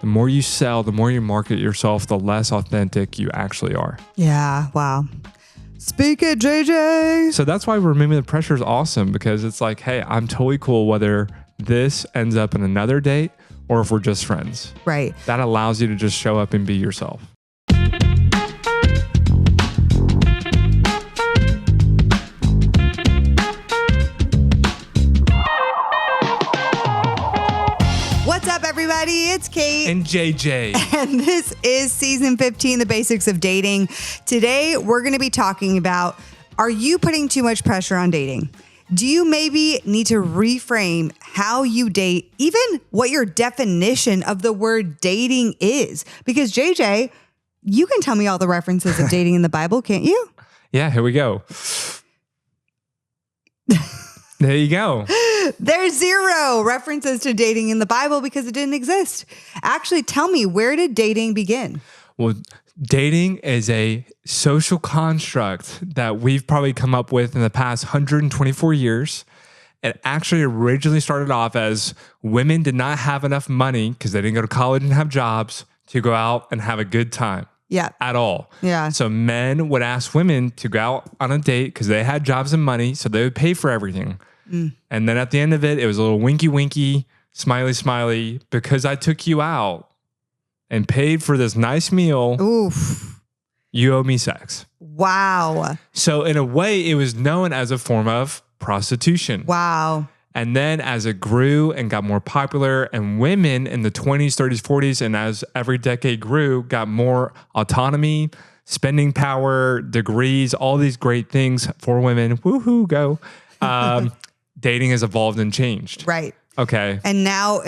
the more you sell, the more you market yourself, the less authentic you actually are. Yeah. Wow. Speak it, JJ. So that's why removing the pressure is awesome, because it's like, hey, I'm totally cool whether this ends up in another date or if we're just friends. Right. That allows you to just show up and be yourself. What's up, everybody? It's Kait And JJ. and this is season 15, The Basics of Dating. Today, we're going to be talking about, are you putting too much pressure on dating? Do you maybe need to reframe how you date, even what your definition of the word dating is? Because JJ, you can tell me all the references of dating in the Bible, can't you? Yeah, here we go. There you go. There's 0 references to dating in the Bible because it didn't exist. Actually, tell me, where did dating begin? Well, dating is a social construct that we've probably come up with in the past 124 years. It actually originally started off as women did not have enough money because they didn't go to college and have jobs to go out and have a good time. Yeah. At all. Yeah. So men would ask women to go out on a date because they had jobs and money, so they would pay for everything. And then at the end of it, it was a little winky, winky, smiley, smiley, because I took you out and paid for this nice meal. Oof. You owe me sex. Wow. So in a way, it was known as a form of prostitution. Wow. And then as it grew and got more popular, and women in the 20s, 30s, 40s, and as every decade grew, got more autonomy, spending power, degrees, all these great things for women. Woohoo, go. Dating has evolved and changed. Right. Okay. And now,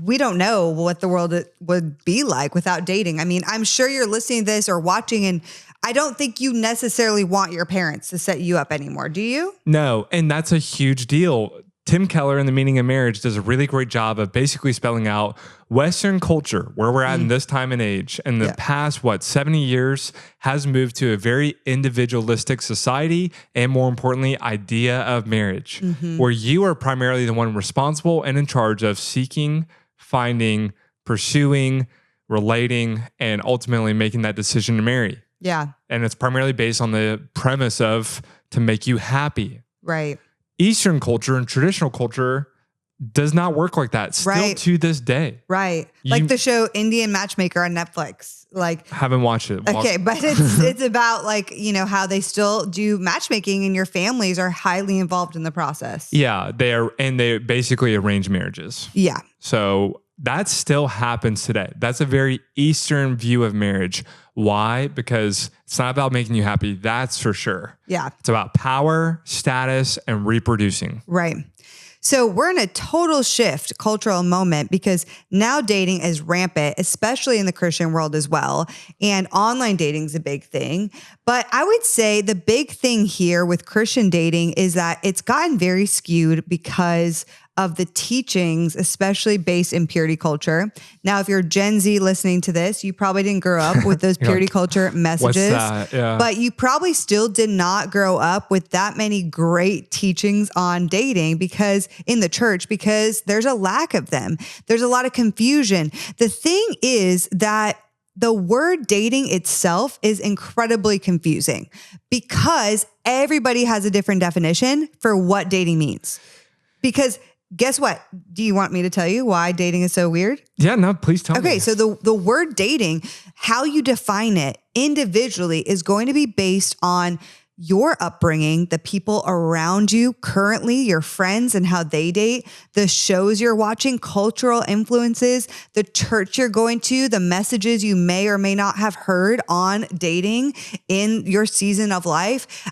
we don't know what the world would be like without dating. I mean, I'm sure you're listening to this or watching, and I don't think you necessarily want your parents to set you up anymore. Do you? No. And that's a huge deal. Tim Keller in The Meaning of Marriage does a really great job of basically spelling out Western culture, where we're at in this time and age. And the past, 70 years has moved to a very individualistic society and, more importantly, idea of marriage, where you are primarily the one responsible and in charge of seeking, finding, pursuing, relating, and ultimately making that decision to marry. Yeah. And it's primarily based on the premise of to make you happy. Right. Eastern culture and traditional culture does not work like that still to this day. Right. Like the show Indian Matchmaker on Netflix. Haven't watched it. Okay, but it's about how they still do matchmaking and your families are highly involved in the process. Yeah, they basically arrange marriages. Yeah. So that still happens today. That's a very Eastern view of marriage. Why? Because it's not about making you happy. That's for sure. Yeah. It's about power, status, and reproducing. Right. So we're in a total shift cultural moment because now dating is rampant, especially in the Christian world as well. And online dating is a big thing. But I would say the big thing here with Christian dating is that it's gotten very skewed because of the teachings, especially based in purity culture. Now, if you're Gen Z listening to this, you probably didn't grow up with those purity culture messages. What's that? Yeah. But you probably still did not grow up with that many great teachings on dating because in the church, because there's a lack of them. There's a lot of confusion. The thing is that the word dating itself is incredibly confusing because everybody has a different definition for what dating means. Because guess what? Do you want me to tell you why dating is so weird? Yeah, no, please tell me. Okay, so the word dating, how you define it individually is going to be based on your upbringing, the people around you currently, your friends and how they date, the shows you're watching, cultural influences, the church you're going to, the messages you may or may not have heard on dating in your season of life.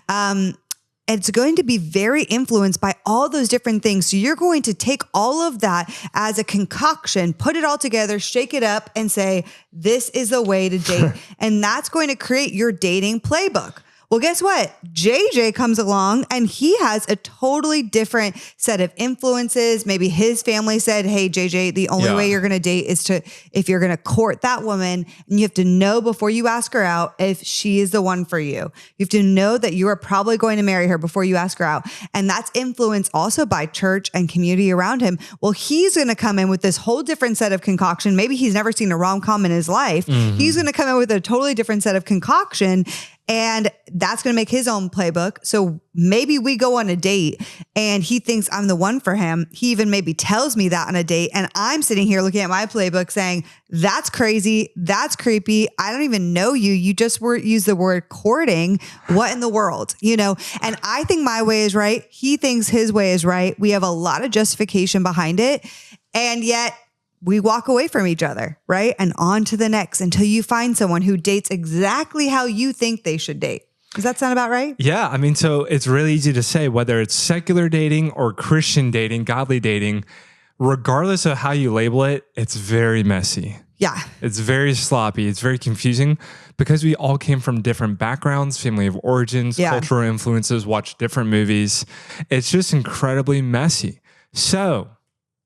It's going to be very influenced by all those different things. So you're going to take all of that as a concoction, put it all together, shake it up and say, this is the way to date. And that's going to create your dating playbook. Well, guess what? JJ comes along and he has a totally different set of influences. Maybe his family said, hey, JJ, the only way you're going to date is if you're going to court that woman, and you have to know before you ask her out if she is the one for you. You have to know that you are probably going to marry her before you ask her out. And that's influenced also by church and community around him. Well, he's going to come in with this whole different set of concoction. Maybe he's never seen a rom-com in his life. Mm-hmm. He's going to come in with a totally different set of concoction. And that's going to make his own playbook. So maybe we go on a date and he thinks I'm the one for him. He even maybe tells me that on a date. And I'm sitting here looking at my playbook saying, that's crazy. That's creepy. I don't even know you. You just used the word courting. What in the world? And I think my way is right. He thinks his way is right. We have a lot of justification behind it. And yet we walk away from each other, right? And on to the next until you find someone who dates exactly how you think they should date. Does that sound about right? Yeah. I mean, so it's really easy to say whether it's secular dating or Christian dating, godly dating, regardless of how you label it, it's very messy. Yeah. It's very sloppy. It's very confusing because we all came from different backgrounds, family of origins, cultural influences, watch different movies. It's just incredibly messy. So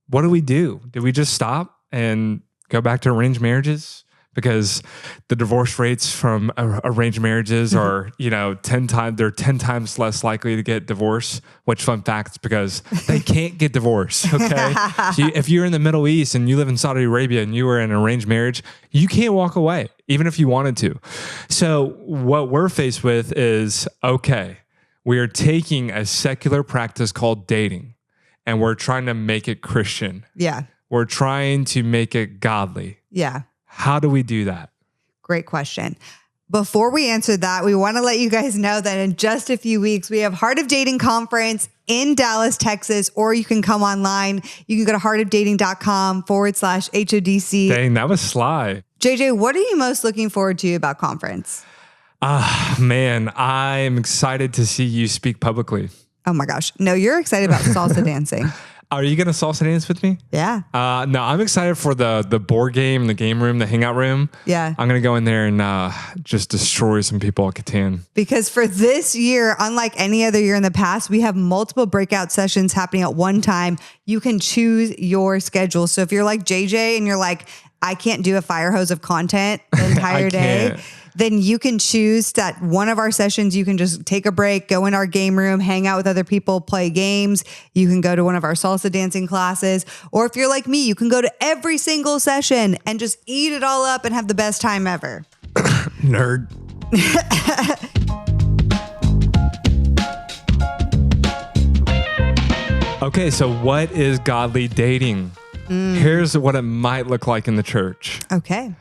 what do we do? Do we just stop and go back to arranged marriages? Because the divorce rates from arranged marriages are, 10 times, they're 10 times less likely to get divorced, which fun fact, it's because they can't get divorced. Okay. So if you're in the Middle East and you live in Saudi Arabia and you were in an arranged marriage, you can't walk away, even if you wanted to. So what we're faced with is, okay, we are taking a secular practice called dating, and we're trying to make it Christian. Yeah. We're trying to make it godly. Yeah. How do we do that? Great question. Before we answer that, we want to let you guys know that in just a few weeks, we have Heart of Dating Conference in Dallas, Texas, or you can come online. You can go to heartofdating.com/HODC. Dang, that was sly. JJ, what are you most looking forward to about conference? Man, I'm excited to see you speak publicly. Oh my gosh. No, you're excited about salsa dancing. Are you going to salsa dance with me? Yeah. No, I'm excited for the board game, the game room, the hangout room. Yeah. I'm going to go in there and just destroy some people at Catan. Because for this year, unlike any other year in the past, we have multiple breakout sessions happening at one time. You can choose your schedule. So if you're like JJ and you're like, I can't do a fire hose of content the entire day, then you can choose that one of our sessions, you can just take a break, go in our game room, hang out with other people, play games. You can go to one of our salsa dancing classes. Or if you're like me, you can go to every single session and just eat it all up and have the best time ever. Nerd. Okay, so what is godly dating? Here's what it might look like in the church. Okay.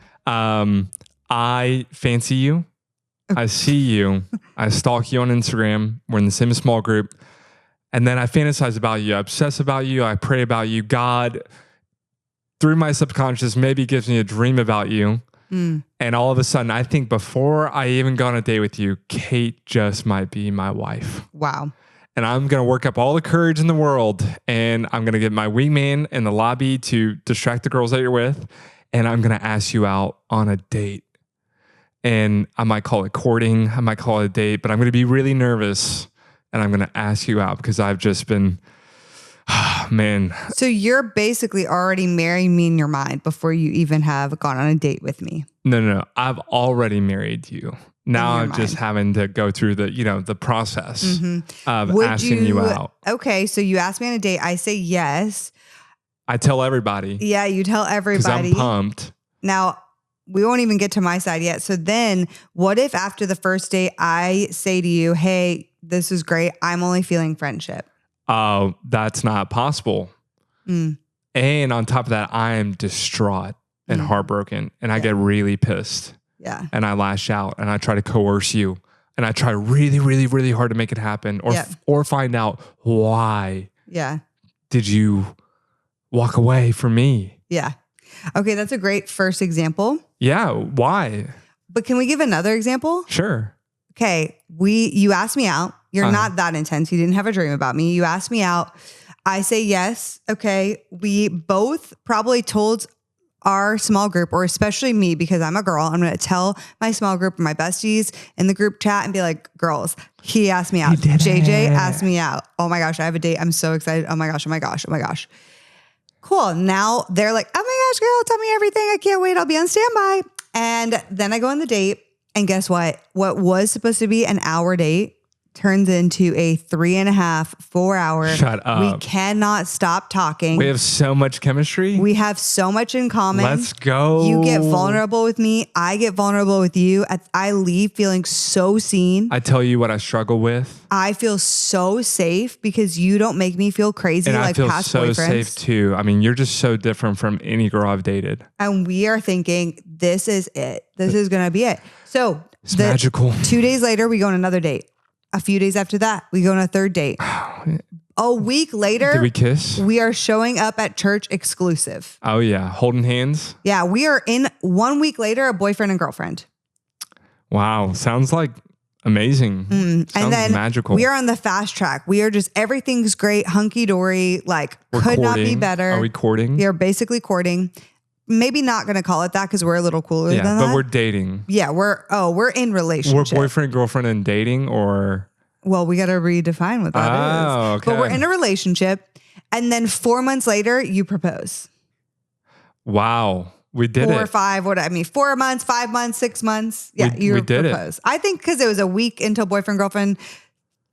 I fancy you. I see you. I stalk you on Instagram. We're in the same small group. And then I fantasize about you. I obsess about you. I pray about you. God, through my subconscious, maybe gives me a dream about you. And all of a sudden, I think before I even go on a date with you, Kait just might be my wife. Wow. And I'm going to work up all the courage in the world. And I'm going to get my wingman in the lobby to distract the girls that you're with. And I'm going to ask you out on a date. And I might call it courting. I might call it a date. But I'm going to be really nervous. And I'm going to ask you out because I've just been, man. So you're basically already marrying me in your mind before you even have gone on a date with me. No. I've already married you. Now I'm just having to go through the process of asking you out. Okay, so you ask me on a date. I say yes. I tell everybody. Yeah, you tell everybody. Because I'm pumped. Now, we won't even get to my side yet. So then what if after the first date, I say to you, hey, this is great. I'm only feeling friendship. Oh, that's not possible. And on top of that, I am distraught and heartbroken. And I get really pissed. Yeah. And I lash out and I try to coerce you. And I try really, really, really hard to make it happen or find out why. Yeah. Did you walk away from me? Yeah. Okay, that's a great first example. Yeah, why? But can we give another example? Sure. Okay, you asked me out. You're not that intense. You didn't have a dream about me. You asked me out. I say yes. Okay, we both probably told our small group, or especially me, because I'm a girl, I'm going to tell my small group, my besties in the group chat and be like, girls, he asked me out. JJ asked me out. Oh my gosh, I have a date. I'm so excited. Oh my gosh, oh my gosh, oh my gosh. Cool. Now they're like, oh my gosh, girl, tell me everything. I can't wait. I'll be on standby. And then I go on the date, and guess what? What was supposed to be an hour date turns into a 3.5, 4 hour. Shut up. We cannot stop talking. We have so much chemistry. We have so much in common. Let's go. You get vulnerable with me. I get vulnerable with you. I leave feeling so seen. I tell you what I struggle with. I feel so safe because you don't make me feel crazy and like past boyfriends. I feel so safe too. I mean, you're just so different from any girl I've dated. And we are thinking, this is it. This is going to be it. So it's magical. 2 days later, we go on another date. A few days after that, we go on a third date. A week later, did we kiss? We are showing up at church exclusive. Oh yeah, holding hands. Yeah, we are in 1 week later, a boyfriend and girlfriend. Wow, sounds like amazing. Sounds and then magical. We are on the fast track. We are just, everything's great, hunky dory, like could not be better. Are we courting? We are basically courting. Maybe not going to call it that because we're a little cooler than that. But we're dating. Yeah, we're in relationship. We're boyfriend, girlfriend, and dating, or? Well, we got to redefine what that is. Okay. But we're in a relationship, and then 4 months later, you propose. Wow, we did it. 4 or 5, 4 months, 5 months, 6 months. Yeah, you did propose. It. I think because it was a week until boyfriend, girlfriend,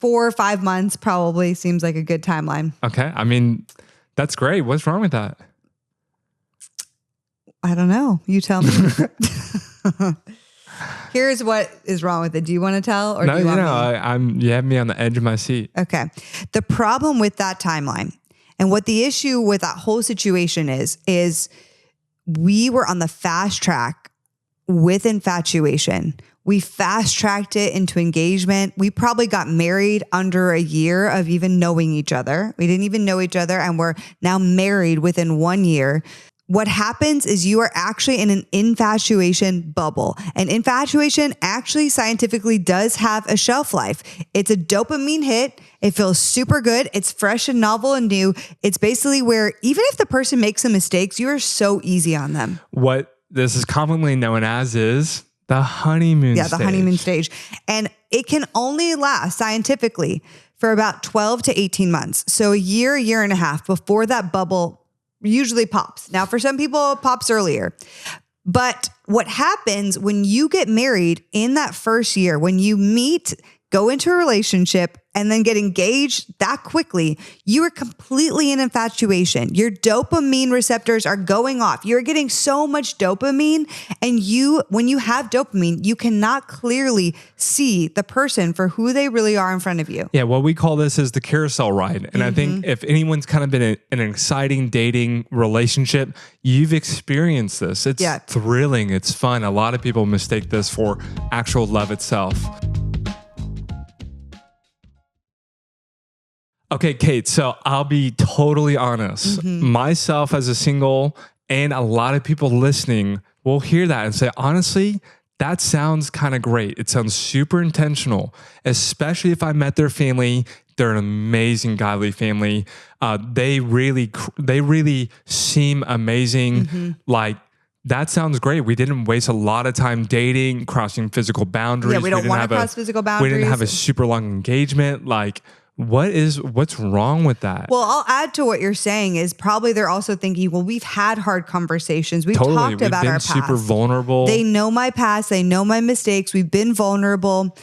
4 or 5 months probably seems like a good timeline. Okay, I mean, that's great. What's wrong with that? I don't know. You tell me. Here's what is wrong with it. Do you want to tell, or do you want me? You have me on the edge of my seat. Okay. The problem with that timeline, and what the issue with that whole situation is we were on the fast track with infatuation. We fast tracked it into engagement. We probably got married under a year of even knowing each other. We didn't even know each other, and we're now married within 1 year. What happens is you are actually in an infatuation bubble. And infatuation actually scientifically does have a shelf life. It's a dopamine hit. It feels super good. It's fresh and novel and new. It's basically where even if the person makes some mistakes, you are so easy on them. What this is commonly known as is the honeymoon stage. Yeah, the honeymoon stage. And it can only last scientifically for about 12 to 18 months. So a year and a half before that bubble usually pops. Now, for some people, it pops earlier. But what happens when you get married in that first year, when you meet, go into a relationship, and then get engaged that quickly, you are completely in infatuation. Your dopamine receptors are going off. You're getting so much dopamine, and when you have dopamine, you cannot clearly see the person for who they really are in front of you. Yeah, what we call this is the carousel ride. And I think if anyone's kind of been in an exciting dating relationship, you've experienced this. It's thrilling. It's fun. A lot of people mistake this for actual love itself. Okay, Kate, so I'll be totally honest. Myself as a single and a lot of people listening will hear that and say, honestly, that sounds kind of great. It sounds super intentional, especially if I met their family. They're an amazing godly family. They really seem amazing. Like, that sounds great. We didn't waste a lot of time dating, crossing physical boundaries. Yeah, we don't want to cross physical boundaries. We didn't have a super long engagement. Like, what's wrong with that? Well, I'll add to what you're saying is probably they're also thinking, well, we've had hard conversations. We've talked about our past. Super vulnerable. They know my past. They know my mistakes. We've been vulnerable.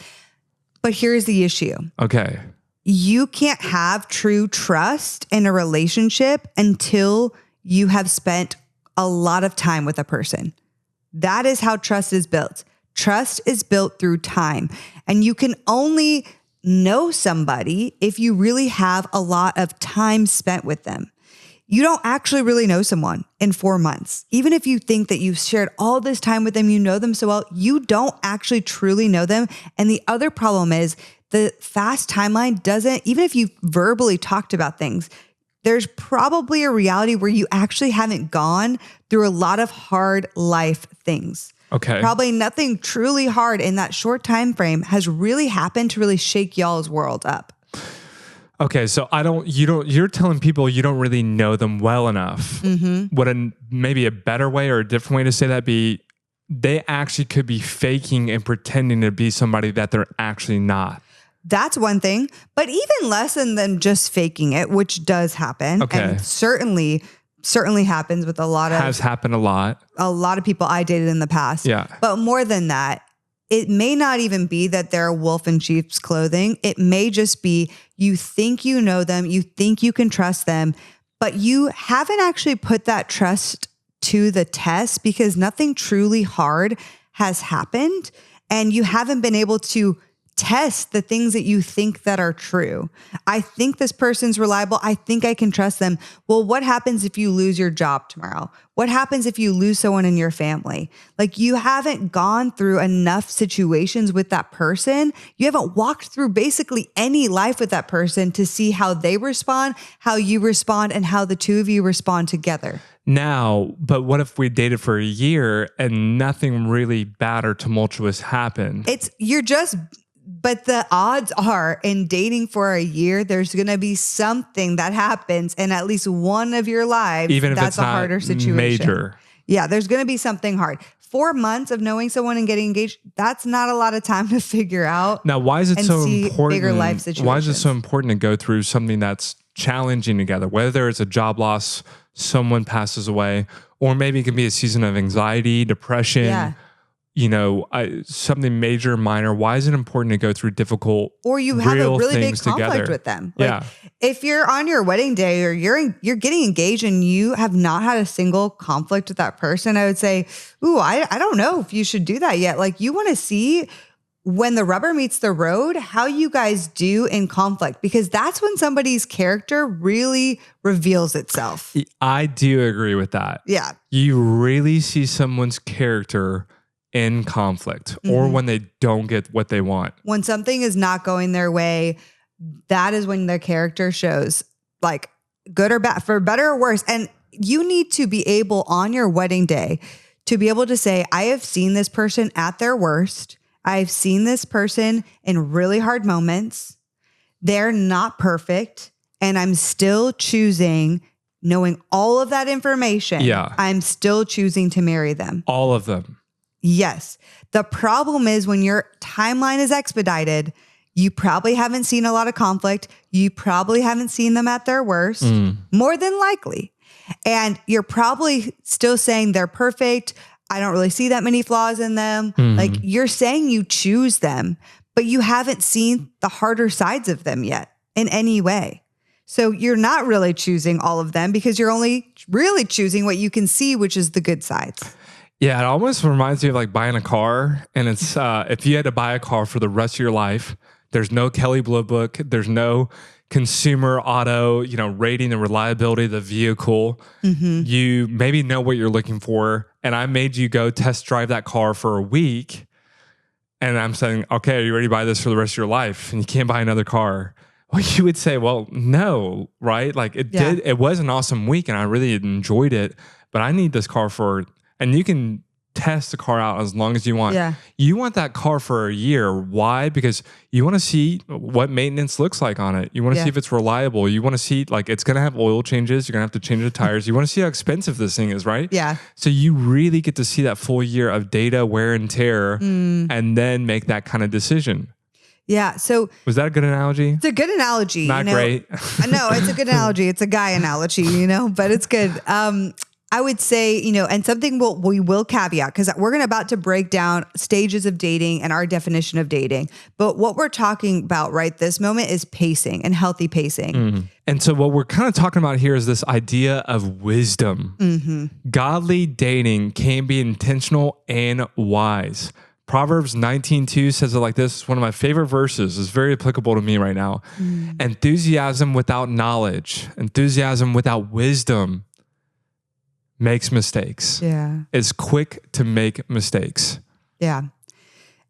But here's the issue. Okay. You can't have true trust in a relationship until you have spent a lot of time with a person. That is how trust is built. Trust is built through time. And you can only know somebody if you really have a lot of time spent with them. You don't actually really know someone in 4 months. Even if you think that you've shared all this time with them, you know them so well, you don't actually truly know them. And the other problem is the fast timeline doesn't, even if you verbally talked about things, there's probably a reality where you actually haven't gone through a lot of hard life things. Okay. Probably nothing truly hard in that short time frame has really happened to really shake y'all's world up. Okay, so you're telling people you don't really know them well enough. Mm-hmm. Would maybe a better way or a different way to say that be, they actually could be faking and pretending to be somebody that they're actually not. That's one thing, but even less than just faking it, which does happen. Okay. And certainly happens with Has happened a lot of people I dated in the past. Yeah. But more than that, it may not even be that they're a wolf in sheep's clothing. It may just be you think you know them, you think you can trust them, but you haven't actually put that trust to the test because nothing truly hard has happened and you haven't been able to test the things that you think that are true. I think this person's reliable. I think I can trust them. Well, what happens if you lose your job tomorrow? What happens if you lose someone in your family? Like you haven't gone through enough situations with that person. You haven't walked through basically any life with that person to see how they respond, how you respond, and how the two of you respond together. Now, but what if we dated for a year and nothing really bad or tumultuous happened? But the odds are in dating for a year, there's going to be something that happens in at least one of your lives. Even if that's it's a not harder situation. Major. Yeah, there's going to be something hard. 4 months of knowing someone and getting engaged, that's not a lot of time to figure out. Now, why is it so important? Bigger life situations. Why is it so important to go through something that's challenging together? Whether it's a job loss, someone passes away, or maybe it can be a season of anxiety, depression. Yeah. Something major, minor. Why is it important to go through difficult, or you have a really big conflict together with them? Like, if you're on your wedding day or you're getting engaged and you have not had a single conflict with that person, I would say, ooh, I don't know if you should do that yet. Like you want to see when the rubber meets the road, how you guys do in conflict, because that's when somebody's character really reveals itself. I do agree with that. Yeah. You really see someone's character in conflict or when they don't get what they want. When something is not going their way, that is when their character shows, like good or bad, for better or worse. And you need to be able on your wedding day to be able to say, I have seen this person at their worst. I've seen this person in really hard moments. They're not perfect. And I'm still choosing, knowing all of that information. Yeah. I'm still choosing to marry them. All of them. Yes. The problem is when your timeline is expedited, you probably haven't seen a lot of conflict. You probably haven't seen them at their worst, more than likely. And you're probably still saying they're perfect. I don't really see that many flaws in them. Like you're saying you choose them, but you haven't seen the harder sides of them yet in any way. So you're not really choosing all of them because you're only really choosing what you can see, which is the good sides. Yeah, it almost reminds me of like buying a car. And it's if you had to buy a car for the rest of your life, there's no Kelley Blue Book, there's no consumer auto, rating the reliability of the vehicle. You maybe know what you're looking for. And I made you go test drive that car for a week. And I'm saying, okay, are you ready to buy this for the rest of your life? And you can't buy another car. Well, you would say, well, no, right? Like it was an awesome week and I really enjoyed it, but I need this car and you can test the car out as long as you want. Yeah. You want that car for a year. Why? Because you want to see what maintenance looks like on it. You want to see if it's reliable. You want to see like it's going to have oil changes. You're going to have to change the tires. You want to see how expensive this thing is, right? Yeah. So you really get to see that full year of data, wear and tear, and then make that kind of decision. Yeah. So was that a good analogy? It's a good analogy. Not great. No, it's a good analogy. It's a guy analogy, but it's good. I would say, and something we will caveat because we're about to break down stages of dating and our definition of dating. But what we're talking about right this moment is pacing and healthy pacing. And so what we're kind of talking about here is this idea of wisdom. Godly dating can be intentional and wise. Proverbs 19:2 says it like this. It's one of my favorite verses. It's very applicable to me right now. Enthusiasm without knowledge, enthusiasm without wisdom makes mistakes. Yeah. It's quick to make mistakes. Yeah.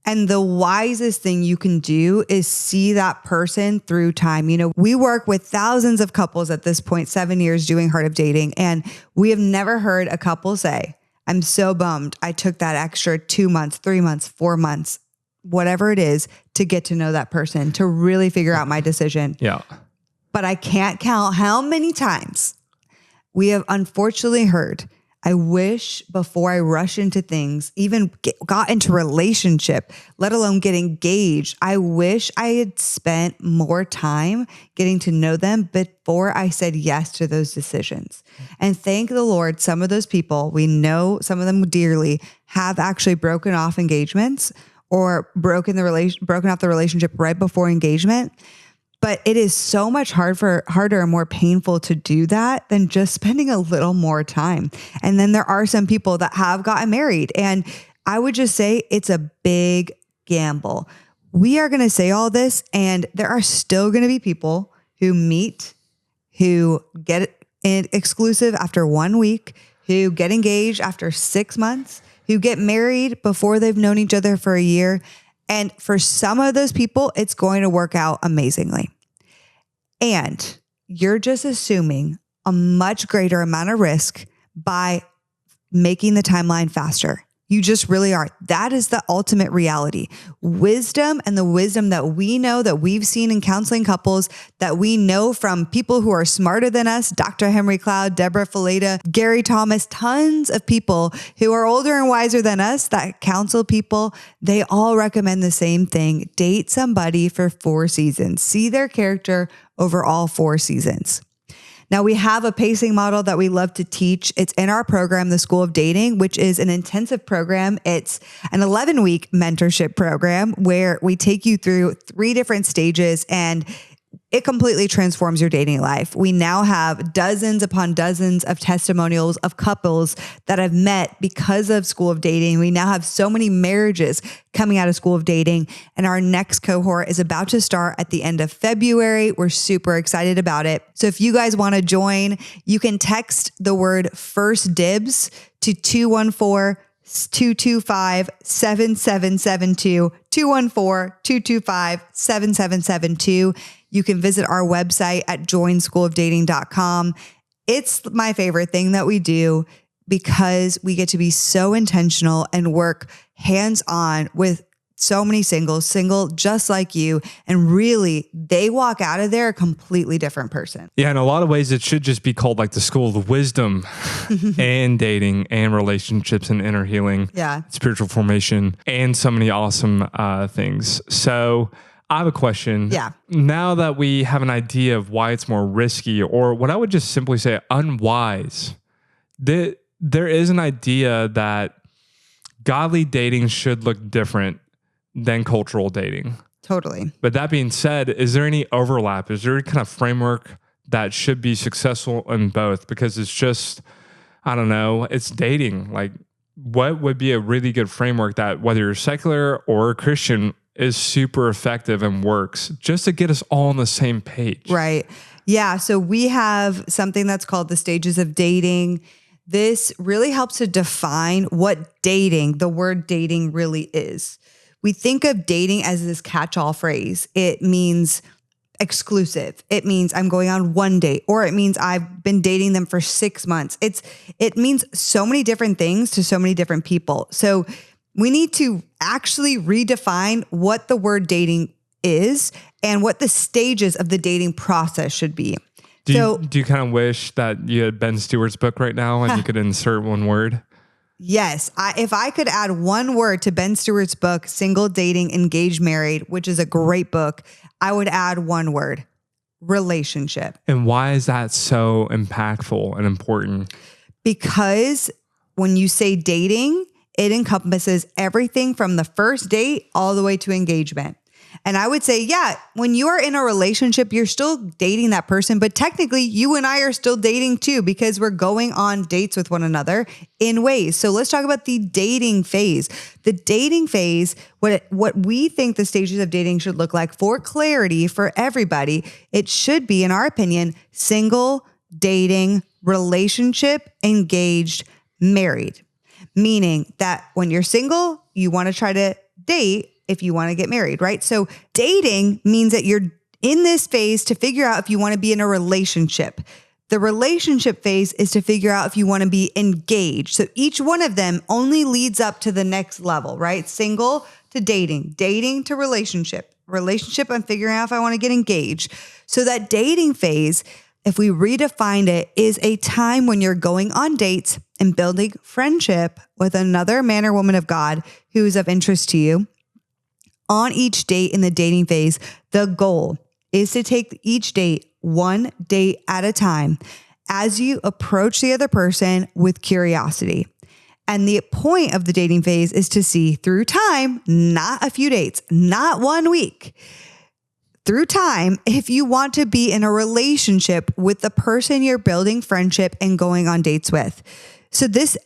And the wisest thing you can do is see that person through time. We work with thousands of couples at this point, 7 years doing Heart of Dating. And we have never heard a couple say, I'm so bummed I took that extra 2 months, 3 months, 4 months, whatever it is, to get to know that person, to really figure out my decision. Yeah. but I can't count how many times we have unfortunately heard, I wish before I rush into things, even got into relationship, let alone get engaged, I wish I had spent more time getting to know them before I said yes to those decisions. And thank the Lord, some of those people, we know some of them dearly, have actually broken off engagements or broken off the relationship right before engagement. But it is so much harder and more painful to do that than just spending a little more time. And then there are some people that have gotten married. And I would just say it's a big gamble. We are going to say all this, and there are still going to be people who meet, who get it exclusive after 1 week, who get engaged after 6 months, who get married before they've known each other for a year. And for some of those people, it's going to work out amazingly. And you're just assuming a much greater amount of risk by making the timeline faster. You just really are. That is the ultimate reality. Wisdom, and the wisdom that we know, that we've seen in counseling couples, that we know from people who are smarter than us, Dr. Henry Cloud, Deborah Fileta, Gary Thomas, tons of people who are older and wiser than us that counsel people, they all recommend the same thing. Date somebody for 4 seasons. See their character over all 4 seasons. Now, we have a pacing model that we love to teach. It's in our program, the School of Dating, which is an intensive program. It's an 11-week mentorship program where we take you through 3 different stages, and it completely transforms your dating life. We now have dozens upon dozens of testimonials of couples that have met because of School of Dating. We now have so many marriages coming out of School of Dating, and our next cohort is about to start at the end of February. We're super excited about it. So if you guys want to join, you can text the word first dibs to 214-225-7772, 214-225-7772. You can visit our website at joinschoolofdating.com. It's my favorite thing that we do because we get to be so intentional and work hands-on with so many singles, single just like you. And really, they walk out of there a completely different person. Yeah, in a lot of ways, it should just be called like the School of Wisdom and dating and relationships and inner healing, spiritual formation, and so many awesome things. So I have a question. Yeah. Now that we have an idea of why it's more risky, or what I would just simply say unwise, there is an idea that godly dating should look different than cultural dating. Totally. But that being said, is there any overlap? Is there any kind of framework that should be successful in both? Because it's just, I don't know, it's dating. Like, what would be a really good framework that, whether you're secular or Christian, is super effective and works just to get us all on the same page? Right. Yeah. So we have something that's called the stages of dating. This really helps to define what dating, the word dating, really is. We think of dating as this catch-all phrase. It means exclusive. It means I'm going on 1 date, or it means I've been dating them for 6 months. It means so many different things to so many different people. So we need to actually redefine what the word dating is and what the stages of the dating process should be. Do you kind of wish that you had Ben Stewart's book right now and you could insert one word? Yes. If I could add one word to Ben Stewart's book, Single, Dating, Engaged, Married, which is a great book, I would add one word: relationship. And why is that so impactful and important? Because when you say dating, it encompasses everything from the first date all the way to engagement. And I would say, yeah, when you are in a relationship, you're still dating that person, but technically you and I are still dating too, because we're going on dates with one another in ways. So let's talk about the dating phase. The dating phase, what we think the stages of dating should look like, for clarity for everybody, it should be, in our opinion, single, dating, relationship, engaged, married. Meaning that when you're single, you want to try to date if you want to get married, right? So dating means that you're in this phase to figure out if you want to be in a relationship. The relationship phase is to figure out if you want to be engaged. So each one of them only leads up to the next level, right? Single to dating to relationship, I'm figuring out if I want to get engaged. So that dating phase, if we redefined it, is a time when you're going on dates and building friendship with another man or woman of God who is of interest to you. On each date in the dating phase, the goal is to take each date one date at a time as you approach the other person with curiosity. And the point of the dating phase is to see through time, not a few dates, not 1 week, through time, if you want to be in a relationship with the person you're building friendship and going on dates with. So this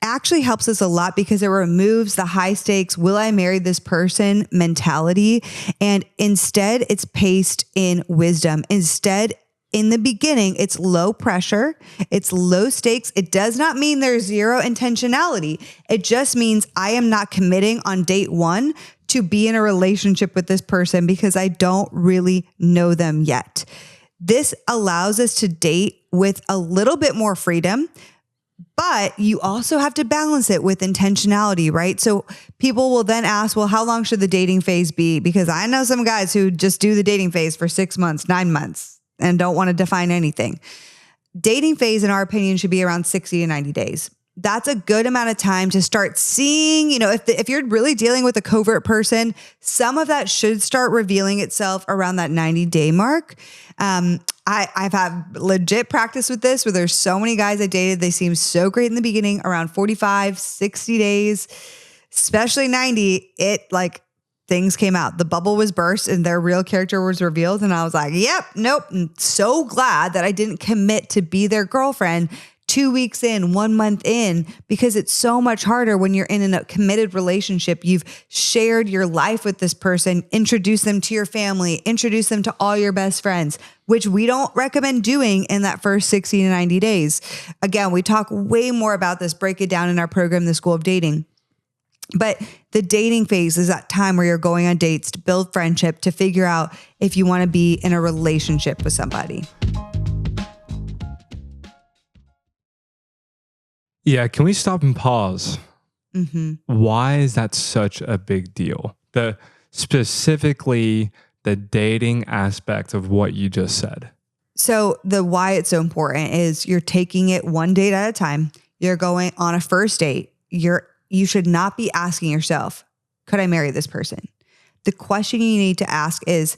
actually helps us a lot because it removes the high stakes, will I marry this person mentality? And instead it's paced in wisdom. Instead, in the beginning, it's low pressure. It's low stakes. It does not mean there's zero intentionality. It just means I am not committing on date one to be in a relationship with this person because I don't really know them yet. This allows us to date with a little bit more freedom, but you also have to balance it with intentionality, right? So people will then ask, well, how long should the dating phase be? Because I know some guys who just do the dating phase for 6 months, 9 months, and don't want to define anything. Dating phase, in our opinion, should be around 60 to 90 days. That's a good amount of time to start seeing, if you're really dealing with a covert person, some of that should start revealing itself around that 90-day mark. I've had legit practice with this where there's so many guys I dated. They seem so great in the beginning, around 45, 60 days, especially 90, things came out. The bubble was burst and their real character was revealed. And I was like, yep, nope. I'm so glad that I didn't commit to be their girlfriend 2 weeks in, 1 month in, because it's so much harder when you're in a committed relationship. You've shared your life with this person, introduce them to your family, introduce them to all your best friends, which we don't recommend doing in that first 60 to 90 days. Again, we talk way more about this, break it down in our program, The School of Dating. But the dating phase is that time where you're going on dates to build friendship, to figure out if you want to be in a relationship with somebody. Yeah, can we stop and pause? Mm-hmm. Why is that such a big deal? Specifically the dating aspect of what you just said. So the why it's so important is you're taking it one date at a time. You're going on a first date. You should not be asking yourself, could I marry this person? The question you need to ask is,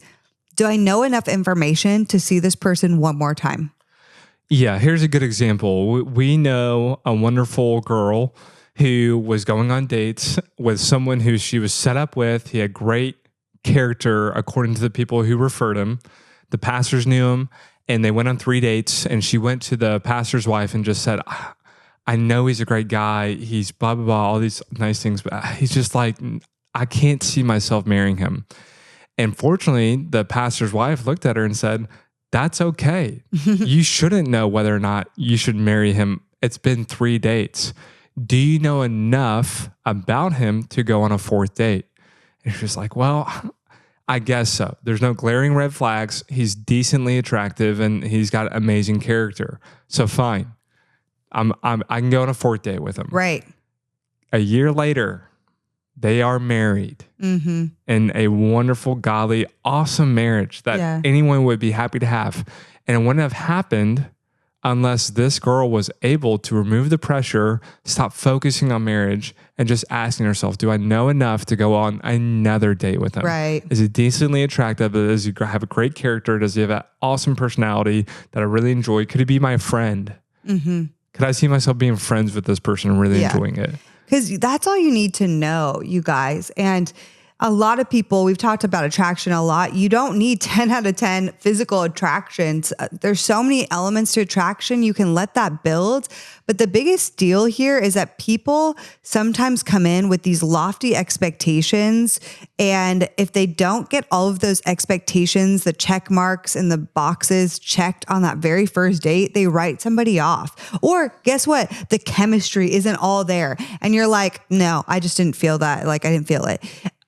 do I know enough information to see this person one more time? Yeah, here's a good example. We know a wonderful girl who was going on dates with someone who she was set up with. He had great character according to the people who referred him. The pastors knew him, and they went on 3 dates, and she went to the pastor's wife and just said, I know he's a great guy. He's blah, blah, blah, all these nice things, but he's just like, I can't see myself marrying him. And fortunately, the pastor's wife looked at her and said, that's okay. You shouldn't know whether or not you should marry him. It's been 3 dates. Do you know enough about him to go on a 4th date? And she's like, well, I guess so. There's no glaring red flags. He's decently attractive and he's got amazing character. So fine. I can go on a 4th date with him. Right. A year later, they are married in a wonderful, godly, awesome marriage that anyone would be happy to have. And it wouldn't have happened unless this girl was able to remove the pressure, stop focusing on marriage, and just asking herself, do I know enough to go on another date with him? Right. Is he decently attractive? Does he have a great character? Does he have an awesome personality that I really enjoy? Could he be my friend? Mm-hmm. Could I see myself being friends with this person and really enjoying it? Because that's all you need to know, you guys. And a lot of people, we've talked about attraction a lot. You don't need 10 out of 10 physical attractions. There's so many elements to attraction. You can let that build. But the biggest deal here is that people sometimes come in with these lofty expectations. And if they don't get all of those expectations, the check marks and the boxes checked on that very first date, they write somebody off. Or guess what? The chemistry isn't all there. And you're like, no, I just didn't feel that. I didn't feel it.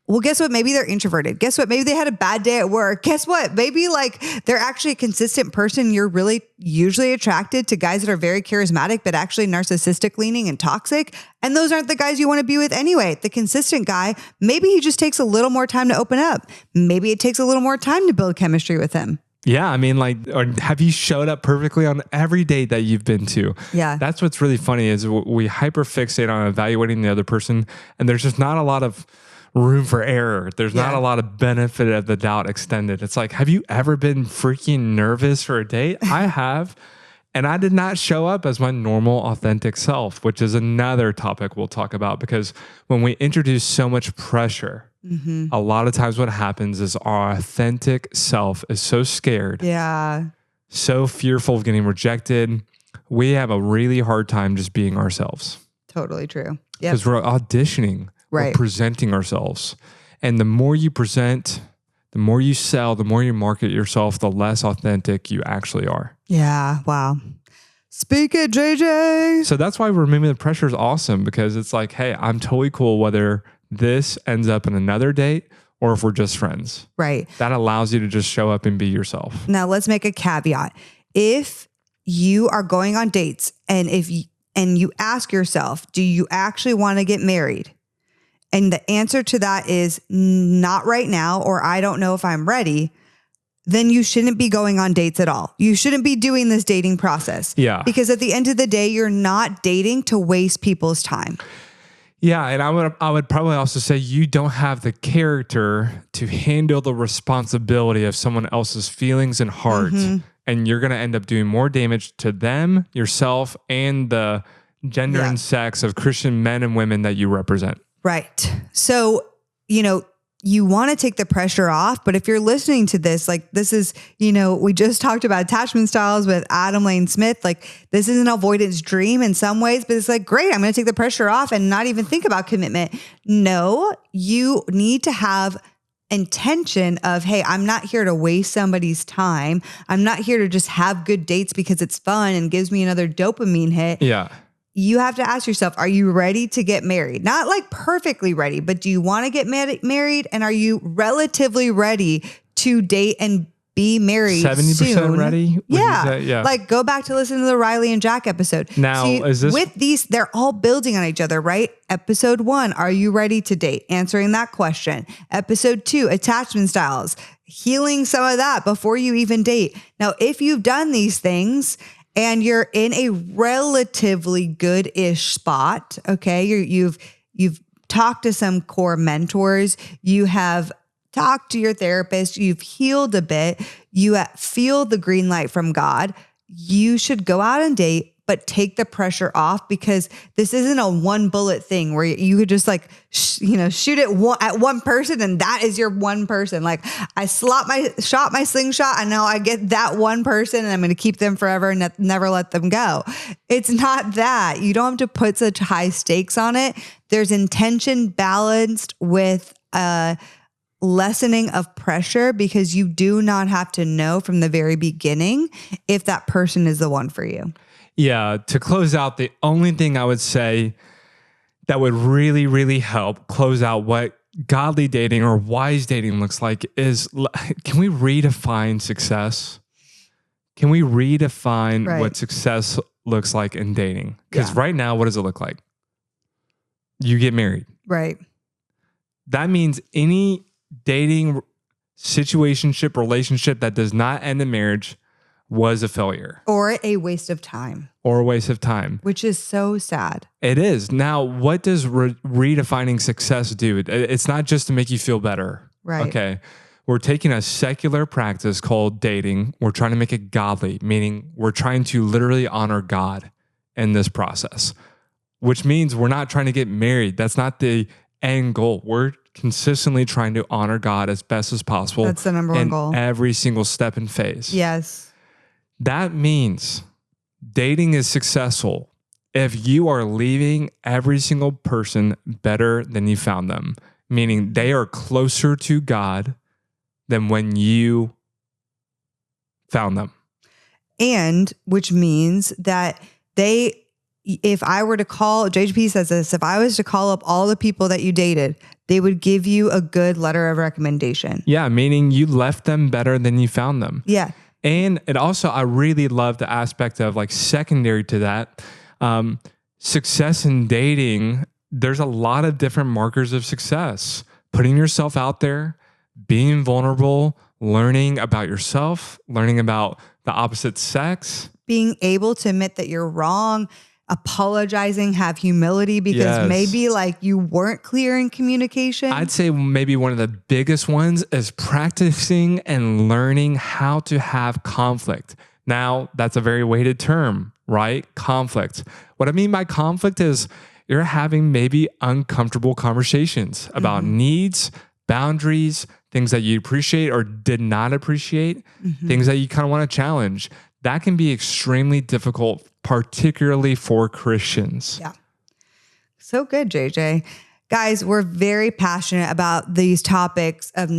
Well, guess what? Maybe they're introverted. Guess what? Maybe they had a bad day at work. Guess what? Maybe like they're actually a consistent person. You're really usually attracted to guys that are very charismatic, but actually narcissistic leaning and toxic. And those aren't the guys you want to be with anyway. The consistent guy, maybe he just takes a little more time to open up. Maybe it takes a little more time to build chemistry with him. Yeah, I mean, like, or have you showed up perfectly on every date that you've been to? Yeah. That's what's really funny is we hyperfixate on evaluating the other person, and there's just not a lot of room for error. There's not a lot of benefit of the doubt extended. It's like, have you ever been freaking nervous for a date? I have. And I did not show up as my normal, authentic self, which is another topic we'll talk about, because when we introduce so much pressure, a lot of times what happens is our authentic self is so scared, so fearful of getting rejected. We have a really hard time just being ourselves. Totally true. Because we're auditioning, we're presenting ourselves. And the more you present, the more you sell, the more you market yourself, the less authentic you actually are. Yeah. Wow. Speak it, JJ. So that's why removing the pressure is awesome, because it's like, hey, I'm totally cool whether this ends up in another date or if we're just friends. Right. That allows you to just show up and be yourself. Now let's make a caveat. If you are going on dates and you ask yourself, do you actually want to get married? And the answer to that is not right now, or I don't know if I'm ready, then you shouldn't be going on dates at all. You shouldn't be doing this dating process. Yeah. Because at the end of the day, you're not dating to waste people's time. Yeah, and I would probably also say you don't have the character to handle the responsibility of someone else's feelings and heart, and you're going to end up doing more damage to them, yourself, and the gender and sex of Christian men and women that you represent. Right. So, you want to take the pressure off, but if you're listening to this, like this is, we just talked about attachment styles with Adam Lane Smith. Like this is an avoidance dream in some ways, but it's like, great, I'm going to take the pressure off and not even think about commitment. No, you need to have intention of, hey, I'm not here to waste somebody's time. I'm not here to just have good dates because it's fun and gives me another dopamine hit. Yeah. You have to ask yourself, are you ready to get married? Not like perfectly ready, but do you want to get married? And are you relatively ready to date and be married 70% soon? ready? Yeah. Like go back to listen to the Riley and Jack episode. Now, is this... With these, they're all building on each other, right? Episode 1, are you ready to date? Answering that question. Episode 2, attachment styles. Healing some of that before you even date. Now, if you've done these things and you're in a relatively good-ish spot, okay? You've talked to some core mentors. You have talked to your therapist. You've healed a bit. You feel the green light from God. You should go out and date, but take the pressure off, because this isn't a one bullet thing where you could just like, shoot it at one person and that is your one person. Like I shot my slingshot and now I get that one person and I'm going to keep them forever and never let them go. It's not that. You don't have to put such high stakes on it. There's intention balanced with lessening of pressure, because you do not have to know from the very beginning if that person is the one for you. Yeah, to close out, the only thing I would say that would really, really help close out what godly dating or wise dating looks like is, can we redefine success? Can we redefine what success looks like in dating? Because right now, what does it look like? You get married. Right. That means any dating situationship, relationship that does not end in marriage was a failure. Or a waste of time. Which is so sad. It is. Now, what does redefining success do? It's not just to make you feel better. Right. Okay. We're taking a secular practice called dating. We're trying to make it godly, meaning we're trying to literally honor God in this process, which means we're not trying to get married. That's not the end goal. We're consistently trying to honor God as best as possible. That's the number one goal. Every single step and phase. Yes. That means dating is successful if you are leaving every single person better than you found them, meaning they are closer to God than when you found them. And which means that they if I were to call, JP says this, if I was to call up all the people that you dated, they would give you a good letter of recommendation. Yeah, meaning you left them better than you found them. Yeah. And it also, I really love the aspect of like secondary to that, success in dating. There's a lot of different markers of success. Putting yourself out there, being vulnerable, learning about yourself, learning about the opposite sex. Being able to admit that you're wrong, apologizing, have humility because maybe like you weren't clear in communication. I'd say maybe one of the biggest ones is practicing and learning how to have conflict. Now, that's a very weighted term, right? Conflict. What I mean by conflict is you're having maybe uncomfortable conversations about needs, boundaries, things that you appreciate or did not appreciate, things that you kind of want to challenge. That can be extremely difficult, particularly for Christians. Yeah. So good, JJ. Guys, we're very passionate about these topics of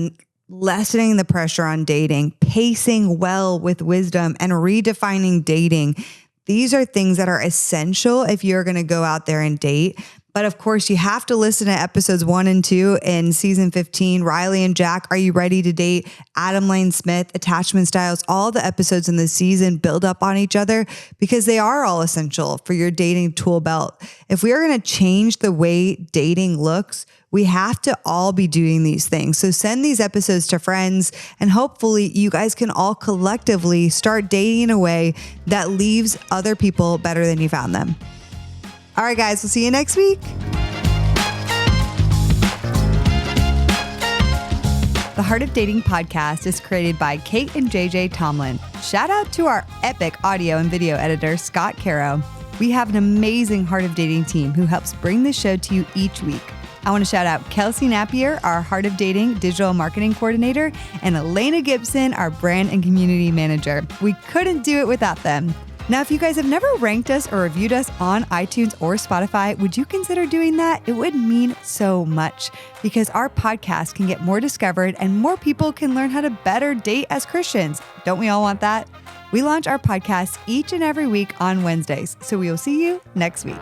lessening the pressure on dating, pacing well with wisdom, and redefining dating. These are things that are essential if you're going to go out there and date. But of course, you have to listen to episodes 1 and 2 in season 15. Riley and Jack, Are You Ready to Date? Adam Lane Smith, Attachment Styles. All the episodes in this season build up on each other because they are all essential for your dating tool belt. If we are going to change the way dating looks, we have to all be doing these things. So send these episodes to friends, and hopefully you guys can all collectively start dating in a way that leaves other people better than you found them. All right, guys, we'll see you next week. The Heart of Dating podcast is created by Kait and JJ Tomlin. Shout out to our epic audio and video editor, Scott Caro. We have an amazing Heart of Dating team who helps bring the show to you each week. I want to shout out Kelsey Napier, our Heart of Dating digital marketing coordinator, and Elena Gibson, our brand and community manager. We couldn't do it without them. Now, if you guys have never ranked us or reviewed us on iTunes or Spotify, would you consider doing that? It would mean so much because our podcast can get more discovered and more people can learn how to better date as Christians. Don't we all want that? We launch our podcast each and every week on Wednesdays, so we will see you next week.